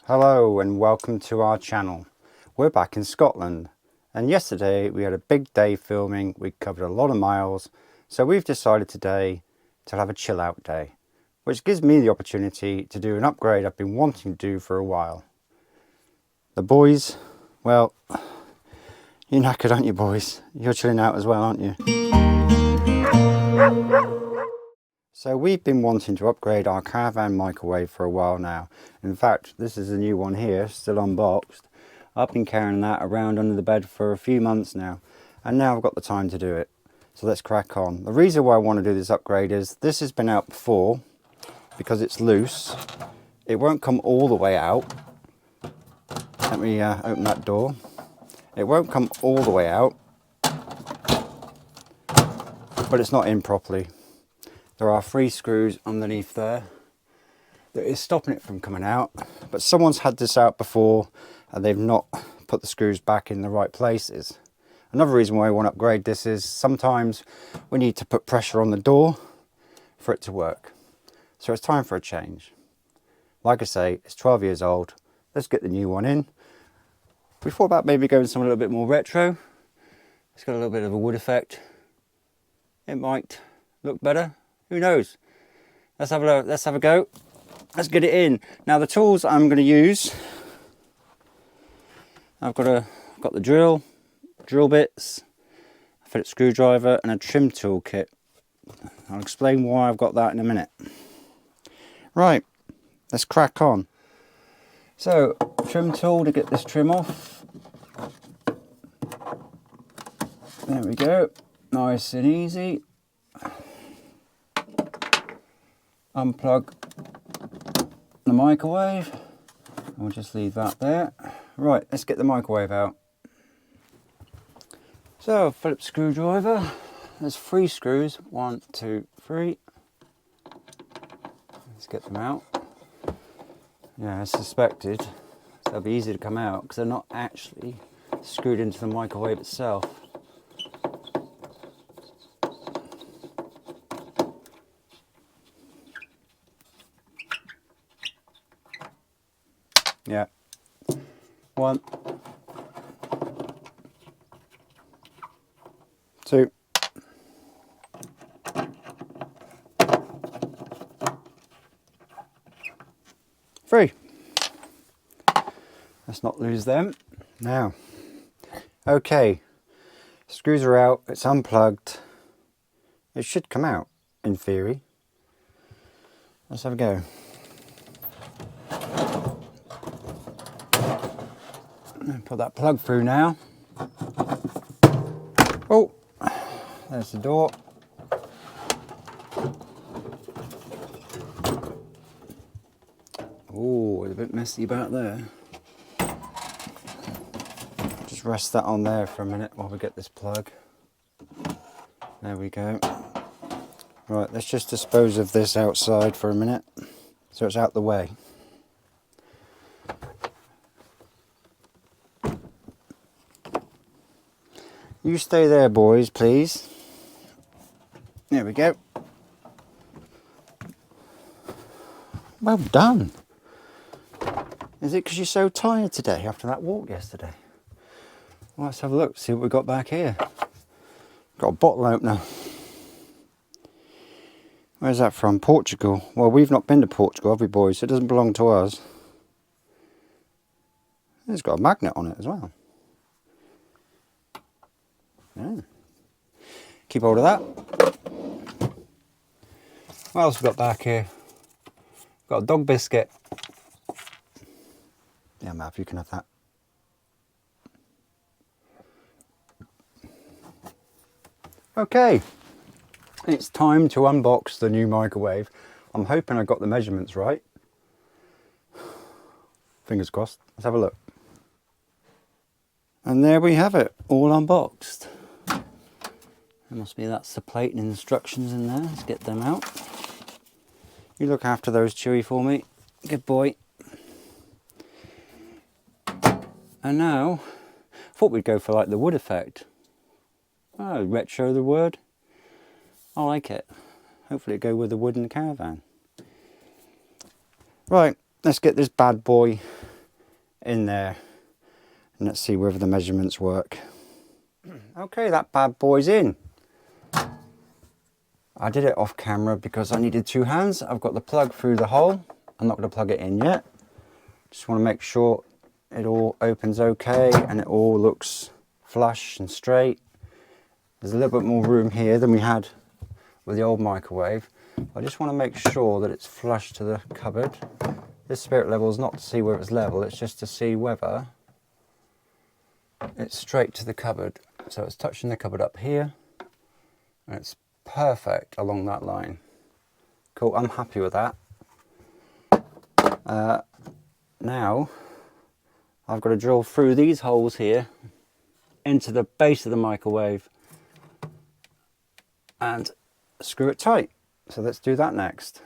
Hello and welcome to our channel. We're back in Scotland and yesterday we had a big day filming. We covered a lot of miles, so we've decided today to have a chill out day, which gives me the opportunity to do an upgrade I've been wanting to do for a while. The boys, well, you're knackered, aren't you boys? You're chilling out as well, aren't you? So we've been wanting to upgrade our Caravan Microwave for a while now. In fact, this is a new one here, still unboxed. I've been carrying that around under the bed for a few months now, and now I've got the time to do it. So let's crack on. The reason why I want to do this upgrade is this has been out before, because it's loose. It won't come all the way out. Let me open that door. It won't come all the way out, but it's not in properly. There are 3 screws underneath there that is stopping it from coming out, but someone's had this out before and they've not put the screws back in the right places. Another reason why I want to upgrade this is sometimes we need to put pressure on the door for it to work. So it's time for a change. Like I say, it's 12 years old. Let's get the new one in. We thought about maybe going something a little bit more retro. It's got a little bit of a wood effect. It might look better. Who knows? Let's have a go. Let's get it in. Now the tools I'm going to use, I've got the drill bits, a Phillips screwdriver and a trim tool kit. I'll explain why I've got that in a minute. Right, let's crack on. So, trim tool to get this trim off. There we go. Nice and easy. Unplug the microwave. We'll just leave that there. Right, let's get the microwave out. So, Phillips screwdriver. There's 3 screws. 1, 2, 3. Let's get them out. Yeah, as suspected, they'll be easy to come out because they're not actually screwed into the microwave itself. Yeah. 1, 2. 3. Let's not lose them. Now, okay, screws are out, it's unplugged. It should come out, in theory. Let's have a go. Put that plug through now. Oh, there's the door. Oh, it's a bit messy about there. Just rest that on there for a minute while we get this plug. There we go. Right, let's just dispose of this outside for a minute so it's out the way. You stay there, boys, please. There we go. Well done. Is it because you're so tired today after that walk yesterday? Well, let's have a look, see what we've got back here. Got a bottle opener. Where's that from? Portugal. Well, we've not been to Portugal, have we, boys? It doesn't belong to us. It's got a magnet on it as well. Yeah. Keep hold of that. What else we got back here? Got a dog biscuit. Yeah, Mav, you can have that. Okay, it's time to unbox the new microwave. I'm hoping I got the measurements right. Fingers crossed. Let's have a look. And there we have it, all unboxed. There must be that's the plate and instructions in there. Let's get them out. You look after those, Chewy, for me. Good boy. And now, I thought we'd go for like the wood effect. Oh, retro the word. I like it. Hopefully it'll go with the wood in the caravan. Right, let's get this bad boy in there. And let's see whether the measurements work. Okay, that bad boy's in. I did it off camera because I needed 2 hands. I've got the plug through the hole. I'm not going to plug it in yet. Just want to make sure it all opens okay and it all looks flush and straight. There's a little bit more room here than we had with the old microwave. I just want to make sure that it's flush to the cupboard. This spirit level is not to see where it's level, it's just to see whether it's straight to the cupboard. So it's touching the cupboard up here and it's perfect along that line. Cool, I'm happy with that. Now I've got to drill through these holes here into the base of the microwave and screw it tight. So let's do that next.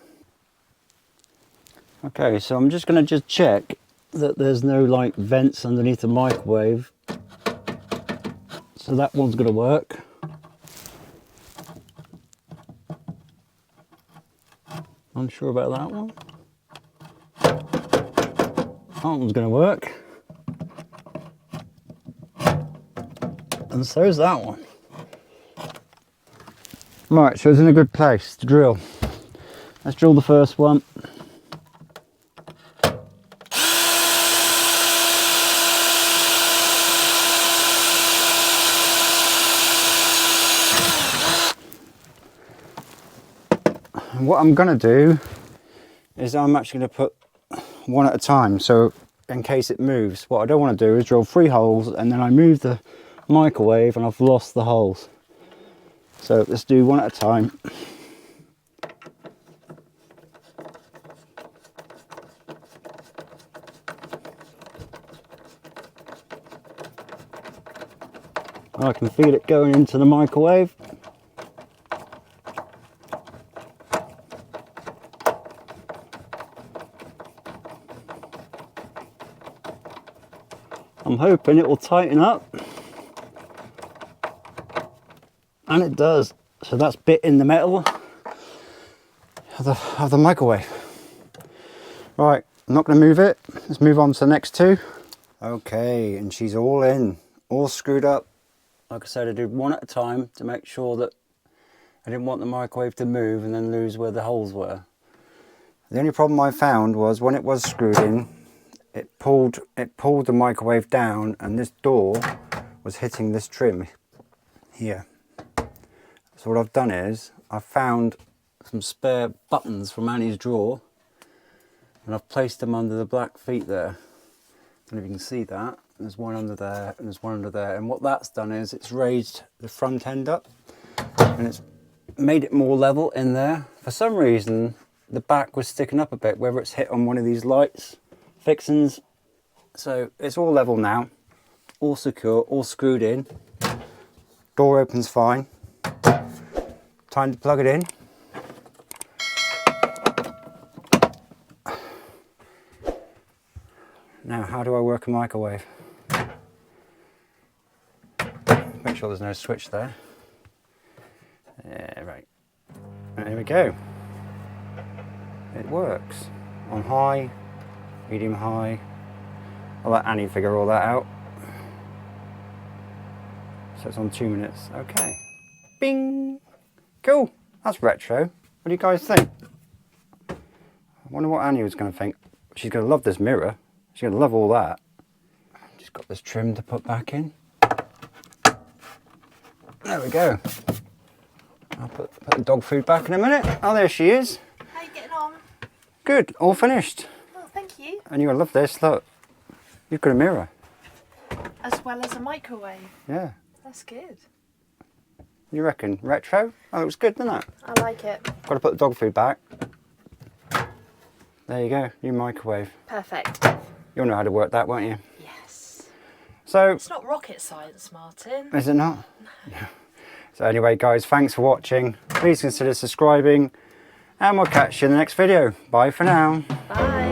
Okay, so I'm just going to check that there's no like vents underneath the microwave. So that one's going to work. Unsure about that one. That one's going to work. And so's that one. Right, so it's in a good place to drill. Let's drill the first one. And what I'm going to do is I'm actually going to put one at a time, so in case it moves. What I don't want to do is drill 3 holes and then I move the microwave and I've lost the holes. So let's do one at a time. I can feel it going into the microwave. I'm hoping it will tighten up. And it does. So that's bit in the metal of the microwave. Right, I'm not going to move it. Let's move on to the next 2. Okay, and she's all in, all screwed up. Like I said, I did one at a time to make sure that I didn't want the microwave to move and then lose where the holes were. The only problem I found was when it was screwed in, it pulled the microwave down and this door was hitting this trim here. So what I've done is I've found some spare buttons from Annie's drawer and I've placed them under the black feet there. I don't know if you can see that. There's one under there and there's one under there, and what that's done is it's raised the front end up and it's made it more level in there. For some reason the back was sticking up a bit, whether it's hit on one of these lights fixings. So it's all level now, all secure, all screwed in. Door opens fine. Time to plug it in. Now, how do I work a microwave? Make sure there's no switch there. Yeah, right. There we go. It works. On high, medium high. I'll let Annie figure all that out. So it's on 2 minutes. Okay. Bing! Cool. That's retro. What do you guys think? I wonder what Annie was going to think. She's going to love this mirror. She's going to love all that. Just got this trim to put back in. There we go. I'll put the dog food back in a minute. Oh, there she is. How are you getting on? Good. All finished. Oh, thank you. And you're going to love this. Look. You've got a mirror. As well as a microwave. Yeah. That's good. You reckon? Retro? Oh, it looks good, doesn't it? I like it. Got to put the dog food back. There you go. New microwave. Perfect. You'll know how to work that, won't you? Yes. So... It's not rocket science, Martin. Is it not? No. So anyway, guys, thanks for watching. Please consider subscribing. And we'll catch you in the next video. Bye for now. Bye.